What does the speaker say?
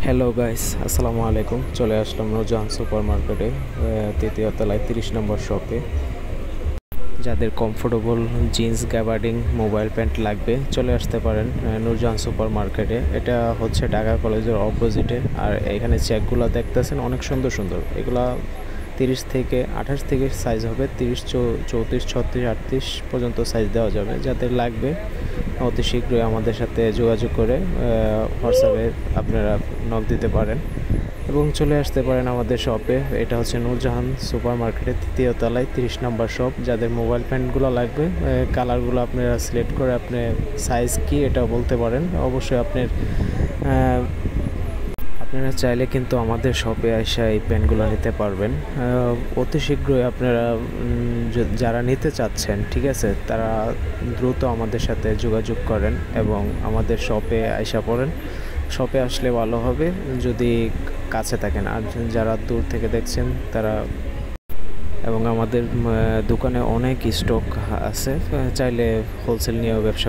Hello guys, আসসালামু আলাইকুম। চলে আসলাম নূরজাহান সুপার মার্কেটে, তৃতীয় তলায় 30 নম্বর শপে। যাদের comfortable jeans, gabardine, mobile pant লাগবে চলে আসতে পারেন নূরজাহান সুপার মার্কেটে। এটা হচ্ছে ঢাকা কলেজের অপোজিটে। আর এখানে চেকগুলো দেখতেছেন অনেক সুন্দর সুন্দর। এগুলা 30 থেকে 28 থেকে সাইজ হবে, 30, 34, 36, 38 পর্যন্ত সাইজ দেওয়া যাবে। যাদের লাগবে অতি শীঘ্রই আমাদের সাথে যোগাযোগ করে হোয়াটসঅ্যাপে আপনারা নক দিতে পারেন এবং চলে আসতে পারেন আমাদের শপে। এটা হচ্ছে নূরজাহান সুপার মার্কেটের তৃতীয় তলায় 30 নম্বর শপ। যাদের মোবাইল প্যান্টগুলো লাগবে, কালারগুলো আপনারা সিলেক্ট করে আপনি সাইজ কি এটা বলতে পারেন। অবশ্যই আপনারা চাইলে কিন্তু আমাদের শপে এসে এই প্যান্টগুলো নিতে পারবেন অতি শীঘ্রই। আপনারা যারা নিতে চাচ্ছেন, ঠিক আছে, তারা দ্রুত আমাদের সাথে যোগাযোগ করেন এবং আমাদের শপে আইসা পড়েন। শপে আসলে ভালো হবে যদি কাছে থাকেন। আর যারা দূর থেকে দেখছেন তারা, এবং আমাদের দোকানে অনেক স্টক আছে, চাইলে হোলসেল নিয়েও ব্যবসা